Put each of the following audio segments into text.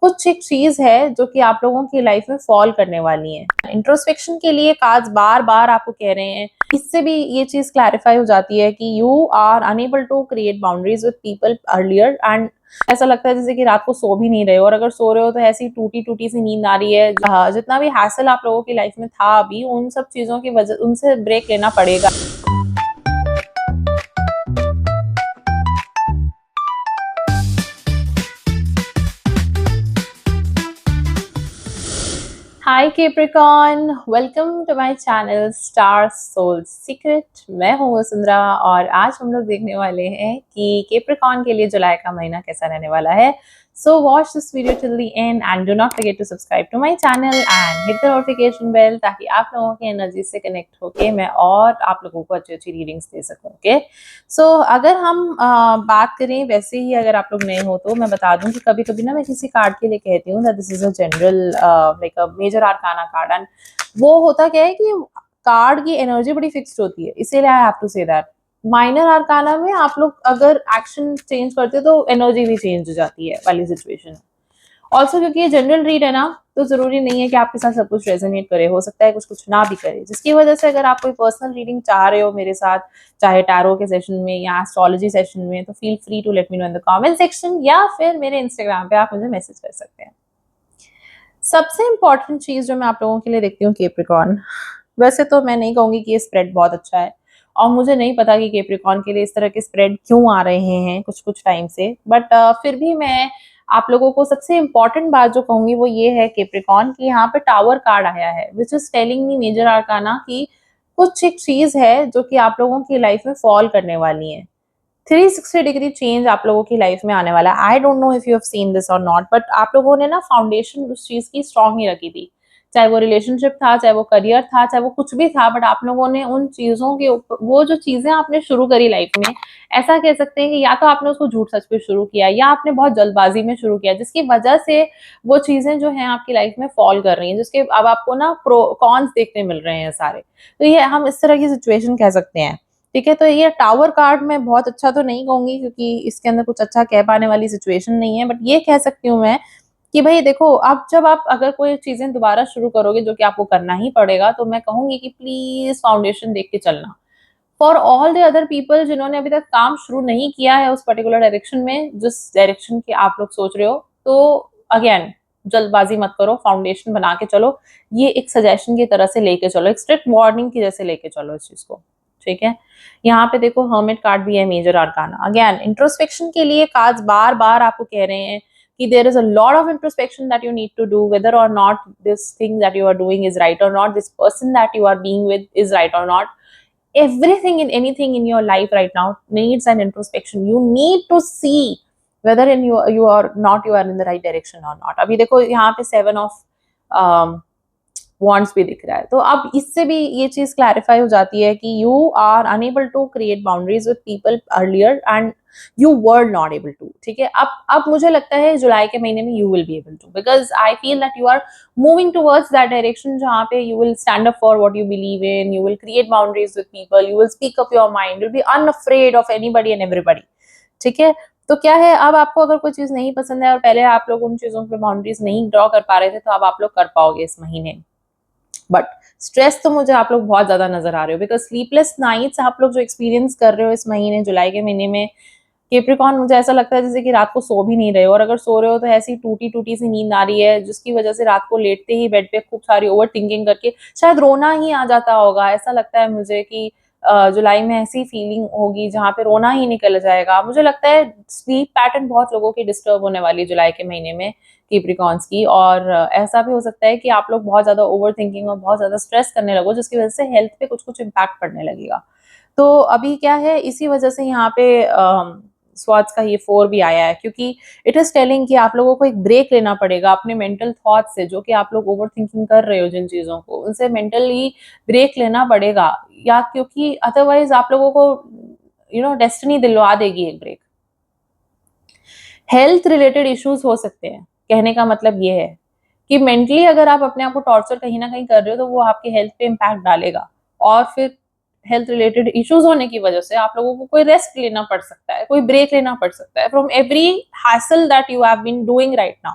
कुछ एक चीज है जो कि आप लोगों की लाइफ में फॉल करने वाली है। इंट्रोस्पेक्शन के लिए कार्ड्स बार बार आपको कह रहे हैं। इससे भी ये चीज क्लैरिफाई हो जाती है कि you are unable to create boundaries with people earlier and ऐसा लगता है जैसे कि रात को सो भी नहीं रहे हो, और अगर सो रहे हो तो ऐसी टूटी टूटी सी नींद आ रही है। जितना भी हैसल आप लोगों की लाइफ में था अभी, उन सब चीजों की वजह उनसे ब्रेक लेना पड़ेगा। Hi Capricorn, welcome to my channel star soul secret. मैं हूँ वसुंधरा और आज हम लोग देखने वाले हैं कि केप्रिकॉन के लिए जुलाई का महीना कैसा रहने वाला है। So watch this video till the end and do not forget to subscribe to my channel and hit the notification bell, ताकि आप लोगों की एनर्जी से कनेक्ट होके मैं और आप लोगों को अच्छी अच्छी रीडिंग्स दे सकूँ। ओके, सो अगर हम बात करें, वैसे ही अगर आप लोग नए हो तो मैं बता दूं कि कभी कभी ना मैं किसी कार्ड के लिए कहती हूँ that this is a general like a major arcana card, and वो होता क्या है कि कार्ड की एनर्जी बड़ी फिक्स्ड होती है, इसीलिए I have to say that. Minor arcana में आप लोग अगर एक्शन चेंज करते हो तो एनर्जी भी चेंज हो जाती है वाली सिचुएशन। ऑल्सो क्योंकि ये जनरल रीड है ना, तो जरूरी नहीं है कि आपके साथ सब कुछ रेजोनेट करे, हो सकता है कुछ कुछ ना भी करे, जिसकी वजह से अगर आप कोई पर्सनल रीडिंग चाह रहे हो मेरे साथ, चाहे टैरो के सेशन में या एस्ट्रोलॉजी सेशन में, तो feel free to let me know in the comment section, या फिर मेरे इंस्टाग्राम पे आप मुझे मैसेज कर सकते हैं। सबसे इंपॉर्टेंट चीज जो मैं आप लोगों के लिए देखती हूँ केप्रिकॉन, वैसे तो मैं नहीं कहूंगी कि ये स्प्रेड बहुत अच्छा है, और मुझे नहीं पता कि केप्रिकॉन के लिए इस तरह के स्प्रेड क्यों आ रहे हैं कुछ कुछ टाइम से, बट फिर भी मैं आप लोगों को सबसे इंपॉर्टेंट बात जो कहूंगी वो ये है केप्रिकॉन की यहाँ पे टावर कार्ड आया है, which is telling me major arcana की कुछ एक चीज है जो कि आप लोगों की लाइफ में फॉल करने वाली है। 360 डिग्री चेंज आप लोगों की लाइफ में आने वाला है। I don't know if you have seen this और नॉट, बट आप लोगों ने ना फाउंडेशन उस चीज की स्ट्रांग ही रखी थी, चाहे वो रिलेशनशिप था, चाहे वो करियर था, चाहे वो कुछ भी था, बट आप लोगों ने उन चीजों के ऊपर, वो जो चीजें आपने शुरू करी लाइफ में, ऐसा कह सकते हैं कि या तो आपने उसको झूठ सच पे शुरू किया या आपने बहुत जल्दबाजी में शुरू किया, जिसकी वजह से वो चीजें जो है आपकी लाइफ में फॉल कर रही हैं, जिसके अब आपको ना प्रो कॉन्स देखने मिल रहे हैं सारे। तो ये हम इस तरह की सिचुएशन कह सकते हैं। ठीक है, तो ये टावर कार्ड मैं बहुत अच्छा तो नहीं कहूंगी क्योंकि इसके अंदर कुछ अच्छा कह पाने वाली सिचुएशन नहीं है, बट ये कह सकती हूँ मैं कि भाई देखो, अब जब आप अगर कोई चीजें दोबारा शुरू करोगे, जो कि आपको करना ही पड़ेगा, तो मैं कहूंगी कि प्लीज फाउंडेशन देख के चलना। For all the other people जिन्होंने अभी तक काम शुरू नहीं किया है उस पर्टिकुलर डायरेक्शन में, जिस डायरेक्शन की आप लोग सोच रहे हो, तो अगेन जल्दबाजी मत करो, फाउंडेशन बना के चलो। ये एक सजेशन की तरह से लेके चलो, एक स्ट्रिक्ट वार्निंग की जैसे लेके चलो इस चीज को। ठीक है, यहाँ पे देखो हर्मिट कार्ड भी है, मेजर आर्काना। अगेन इंट्रोस्पेक्शन के लिए कार्ड्स बार बार आपको कह रहे हैं कि there is a lot of introspection that you need to do, whether or not this thing that you are doing is right or not, this person that you are being with is right or not. Everything in anything in your life right now needs an introspection. You need to see whether in you are not, you are in the right direction or not. अभी देखो यहाँ पे 7 of wants भी दिख रहा है, तो अब इससे भी ये चीज क्लैरिफाई हो जाती है कि you are unable to create boundaries with people earlier and you were not able to. ठीक है, अब मुझे लगता है जुलाई के महीने में you will be able to, because I feel that you are moving towards that direction जहाँ पे you will stand up for what you believe in, you will create boundaries with people, you will speak up your mind, you will be unafraid of anybody and everybody. ठीक है, तो क्या है, अब आपको अगर कोई चीज नहीं पसंद है और पहले आप लोग उन चीजों पे बाउंड्रीज नहीं ड्रॉ कर पा रहे थे, तो अब आप लोग कर पाओगे इस महीने। बट स्ट्रेस तो मुझे आप लोग बहुत ज्यादा नजर आ रहे हो, बिकॉज स्लीपलेस नाइट्स आप लोग जो एक्सपीरियंस कर रहे हो इस महीने, जुलाई के महीने में केप्रिकॉन, मुझे ऐसा लगता है जैसे कि रात को सो भी नहीं रहे हो, और अगर सो रहे हो तो ऐसी टूटी टूटी सी नींद आ रही है, जिसकी वजह से रात को लेटते ही बेड पे खूब सारी ओवर थिंकिंग करके शायद रोना ही आ जाता होगा। ऐसा लगता है मुझे कि जुलाई में ऐसी फीलिंग होगी जहाँ पे रोना ही निकल जाएगा। मुझे लगता है स्लीप पैटर्न बहुत लोगों की डिस्टर्ब होने वाली जुलाई के महीने में केप्रिकॉन्स की, और ऐसा भी हो सकता है कि आप लोग बहुत ज्यादा ओवर थिंकिंग और बहुत ज्यादा स्ट्रेस करने लगो, जिसकी वजह से हेल्थ पे कुछ कुछ इम्पैक्ट पड़ने लगेगा। तो अभी क्या है, इसी वजह से यहाँ पे स्वाट्स का ये 4 भी आया है, क्योंकि इट इज टेलिंग कि आप लोगों को एक ब्रेक लेना पड़ेगा अपने मेंटल थॉट से, जो कि आप लोग ओवर थिंकिंग कर रहे हो जिन चीजों को, उनसे मेंटली ब्रेक लेना पड़ेगा, या क्योंकि अदरवाइज आप लोगों को डेस्टिनी दिलवा देगी एक ब्रेक। हेल्थ रिलेटेड इश्यूज हो सकते हैं, कहने का मतलब ये है कि मेंटली अगर आप अपने आप को टॉर्चर कहीं ना कहीं कर रहे हो, तो वो आपके हेल्थ पे इम्पैक्ट डालेगा, और फिर हेल्थ रिलेटेड इश्यूज होने की वजह से आप लोगों को कोई रेस्ट लेना पड़ सकता है, कोई ब्रेक लेना पड़ सकता है from every hassle that you have been doing right now.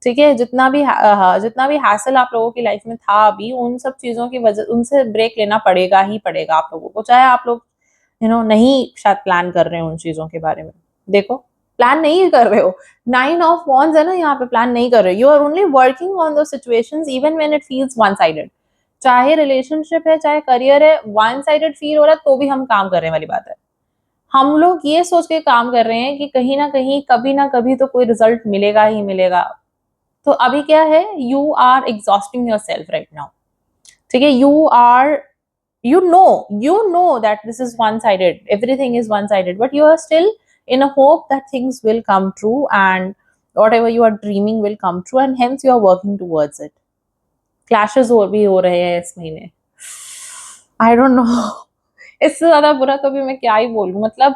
ठीक है, जितना भी हैसल आप लोगों की लाइफ में था अभी, उन सब चीजों की वजह उनसे ब्रेक लेना पड़ेगा ही पड़ेगा आप लोगों को, चाहे आप लोग नहीं शायद प्लान कर रहे हो उन चीजों के बारे में। देखो, प्लान नहीं कर रहे हो, 9 ऑफ वॉन्ड्स है ना यहाँ पे, प्लान नहीं कर रहे हो, you are only working on two situations even when it feels one sided. चाहे रिलेशनशिप है, चाहे करियर है, वन साइडेड फील हो रहा है तो भी हम काम करने वाली बात है। हम लोग ये सोच के काम कर रहे हैं कि कहीं ना कहीं, कभी ना कभी तो कोई रिजल्ट मिलेगा ही मिलेगा। तो अभी क्या है, you are exhausting yourself right now. ठीक है, you know that this is one sided, everything is one sided, but you are still in a hope that things will come true, and whatever you are dreaming will come true, and hence you are working towards it. Clashes और भी हो रहे हैं इस महीने, आई don't no. इससे ज्यादा बुरा तो भी मैं क्या ही बोलूं, मतलब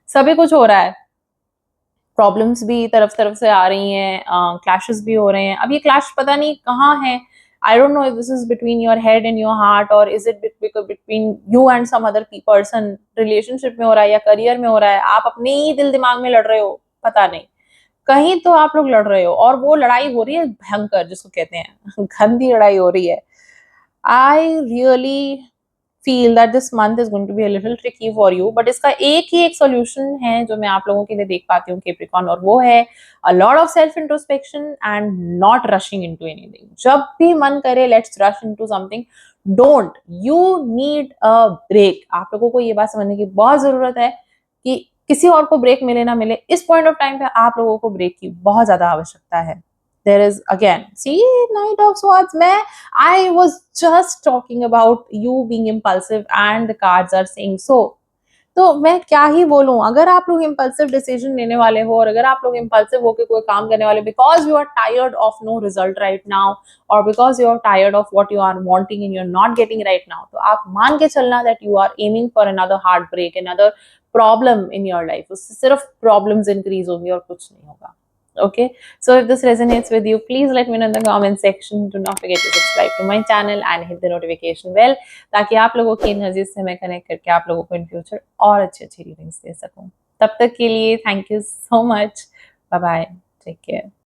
सभी कुछ हो रहा है, प्रॉब्लम्स भी तरफ तरफ से आ रही हैं, क्लैशेस भी हो रहे हैं। अब ये क्लैश पता नहीं कहाँ है, I don't know if this is between your head and your heart, और is it between you and some other person, relationship में हो रहा है या करियर में हो रहा है, आप अपने ही दिल दिमाग में लड़ रहे हो, पता नहीं। कहीं तो आप लोग लड़ रहे हो, और वो लड़ाई हो रही है भयंकर, जिसको कहते हैं गंदी लड़ाई हो रही है। I really feel that this month is going to be a little tricky for you, but इसका एक ही एक सोल्यूशन है जो मैं आप लोगों के लिए देख पाती हूँ कैप्रिकॉर्न, और वो है a lot of self introspection and not rushing into anything. जब भी मन करे let's rush into something, don't, you need a break. आप लोगों को ये बात समझने की बहुत जरूरत है कि किसी और को ब्रेक मिले ना मिले, इस पॉइंट ऑफ टाइम पे आप लोगों को ब्रेक की बहुत ज्यादा आवश्यकता है। There is again, see, Knight of Swords, I was just talking about you being impulsive and the cards are saying so. तो मैं क्या ही बोलूं, अगर आप लोग इम्पल्सिव डिसीजन लेने वाले हो, और अगर आप लोग इम्पल्सिव होकर कोई काम करने वाले, because you are tired of no result right now, और because you are tired of what you are wanting and you are not getting right now, तो आप मान के चलना that you are aiming for another heartbreak, another problem in your life. उससे सिर्फ problems increase होंगी और कुछ नहीं होगा। Okay, so if this resonates with you, please let me know in the comment section. Do not forget to subscribe to my channel and hit the notification bell, ताकि आप लोगों की एनर्जी से मैं कनेक्ट करके आप लोगों को इन फ्यूचर और अच्छी अच्छी रीडिंग्स दे सकूं। तब तक के लिए thank you so much, bye bye, take care.